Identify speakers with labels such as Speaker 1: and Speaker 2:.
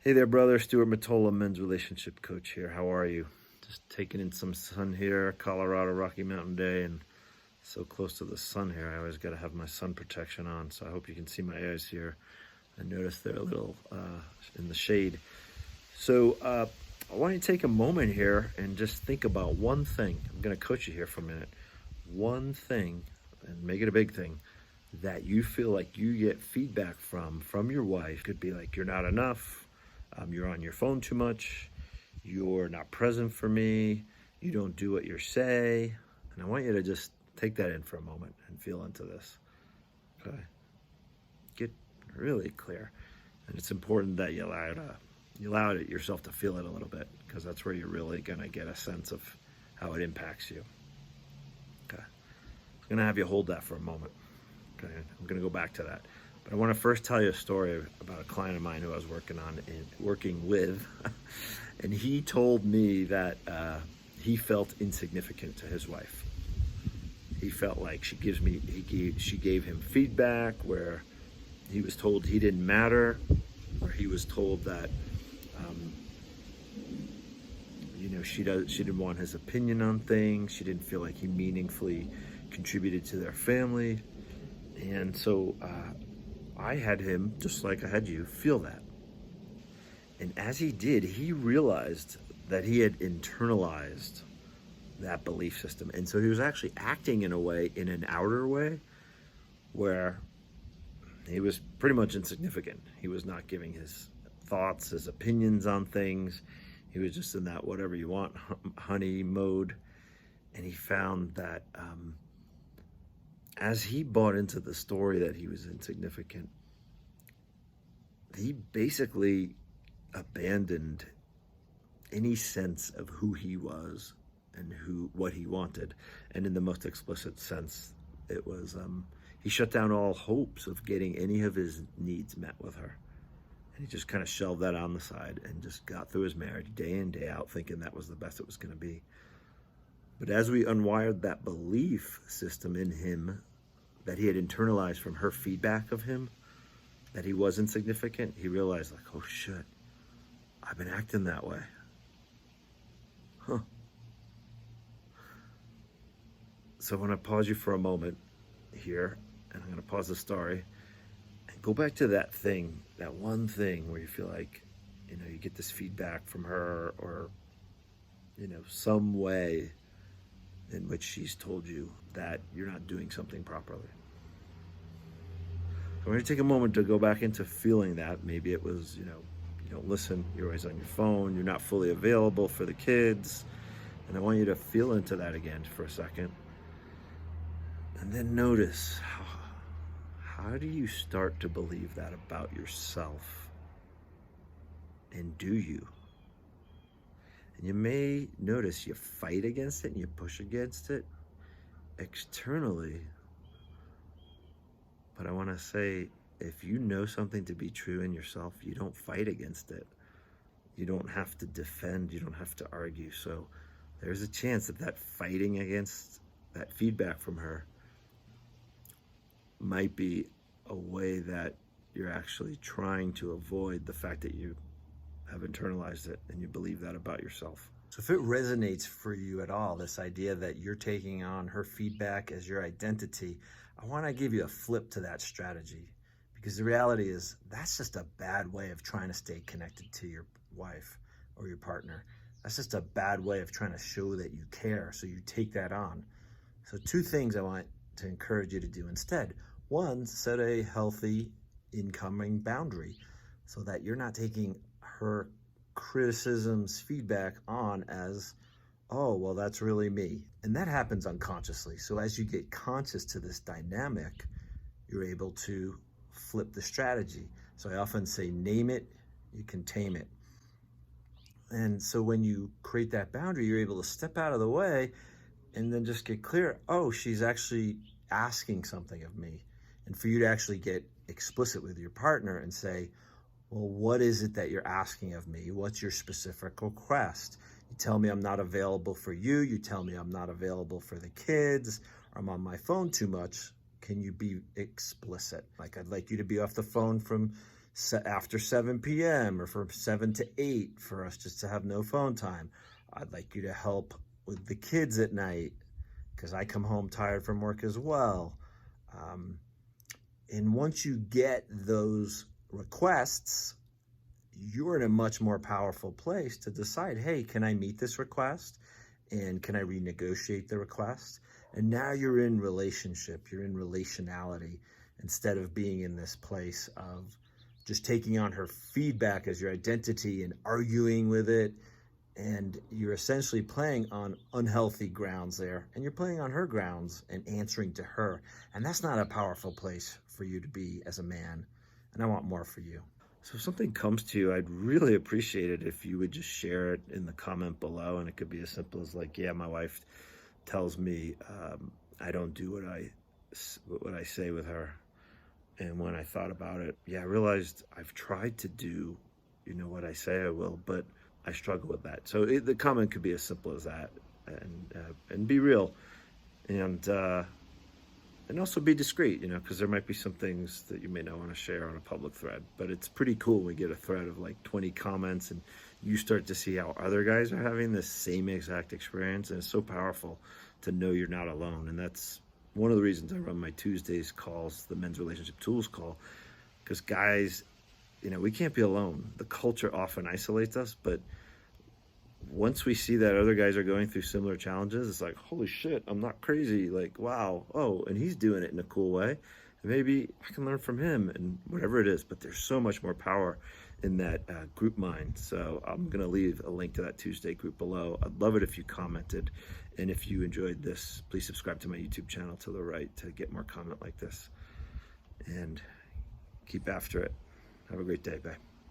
Speaker 1: Hey there, brother. Stuart Matola, men's relationship coach here. How are you? Just taking in some sun here, Colorado Rocky Mountain Day, and so close to the sun here. I always got to have my sun protection on, so I hope you can see my eyes here. I noticed they're a little in the shade. So I want you to take a moment here and just think about one thing. I'm going to coach you here for a minute. One thing, and make it a big thing, that you feel like you get feedback from your wife. Could be like, you're not enough. You're on your phone too much. You're not present for me. You don't do what you say. And I want you to just take that in for a moment and feel into this. Okay. Get really clear. And it's important that you allow it yourself to feel it a little bit, because that's where you're really going to get a sense of how it impacts you. Okay. I'm going to have you hold that for a moment. Okay. I'm going to go back to that. But I want to first tell you a story about a client of mine who I was working with, and he told me that he felt insignificant to his wife. He felt like she gave him feedback where he was told he didn't matter, or he was told that she didn't want his opinion on things. She didn't feel like he meaningfully contributed to their family, and so I had him, just like I had you, feel that. And as he did, he realized that he had internalized that belief system. And so he was actually acting in an outer way, where he was pretty much insignificant. He was not giving his thoughts, his opinions on things. He was just in that whatever you want, honey mode. And he found that as he bought into the story that he was insignificant, he basically abandoned any sense of who he was and what he wanted. And in the most explicit sense, it was he shut down all hopes of getting any of his needs met with her. And he just kind of shelved that on the side and just got through his marriage day in, day out, thinking that was the best it was going to be. But as we unwired that belief system in him that he had internalized from her feedback of him, that he was insignificant, he realized, like, oh shit, I've been acting that way. Huh. So I want to pause you for a moment here, and I'm going to pause the story and go back to that thing, that one thing where you feel like, you get this feedback from her, or, some way in which she's told you that you're not doing something properly. I'm going to take a moment to go back into feeling that. Maybe it was, you don't listen, you're always on your phone, you're not fully available for the kids. And I want you to feel into that again for a second. And then notice, how do you start to believe that about yourself? And do you? And you may notice you fight against it and you push against it externally. But I want to say, if you know something to be true in yourself, you don't fight against it. You don't have to defend. You don't have to argue. So there's a chance that fighting against that feedback from her might be a way that you're actually trying to avoid the fact that you have internalized it and you believe that about yourself. So if it resonates for you at all, this idea that you're taking on her feedback as your identity, I want to give you a flip to that strategy, because the reality is that's just a bad way of trying to stay connected to your wife or your partner. That's just a bad way of trying to show that you care. So you take that on. So two things I want to encourage you to do instead. One, set a healthy incoming boundary so that you're not taking her criticisms, feedback on as, oh, well, that's really me. And that happens unconsciously. So as you get conscious to this dynamic, you're able to flip the strategy. So I often say, name it, you can tame it. And so when you create that boundary, you're able to step out of the way and then just get clear, oh, she's actually asking something of me. And for you to actually get explicit with your partner and say, well, what is it that you're asking of me? What's your specific request? You tell me I'm not available for you. You tell me I'm not available for the kids, or I'm on my phone too much. Can you be explicit? Like, I'd like you to be off the phone from after 7 p.m. or from 7 to 8 for us just to have no phone time. I'd like you to help with the kids at night because I come home tired from work as well. And once you get those requests, you're in a much more powerful place to decide, hey, can I meet this request? And can I renegotiate the request? And now you're in relationship, you're in relationality, instead of being in this place of just taking on her feedback as your identity and arguing with it. And you're essentially playing on unhealthy grounds there, and you're playing on her grounds and answering to her. And that's not a powerful place for you to be as a man. And I want more for you. So if something comes to you, I'd really appreciate it if you would just share it in the comment below. And it could be as simple as like, yeah, my wife tells me I don't do what I say with her. And when I thought about it, yeah, I realized I've tried to do, what I say I will, but I struggle with that. So the comment could be as simple as that, and be real, and also be discreet, because there might be some things that you may not want to share on a public thread. But it's pretty cool when we get a thread of like 20 comments and you start to see how other guys are having the same exact experience, and it's so powerful to know you're not alone. And that's one of the reasons I run my Tuesdays calls, the Men's Relationship Tools call, because guys, we can't be alone. The culture often isolates us, but once we see that other guys are going through similar challenges, it's like, holy shit, I'm not crazy. Like, wow, oh, and he's doing it in a cool way. And maybe I can learn from him and whatever it is. But there's so much more power in that group mind. So I'm going to leave a link to that Tuesday group below. I'd love it if you commented. And if you enjoyed this, please subscribe to my YouTube channel to the right to get more content like this. And keep after it. Have a great day. Bye.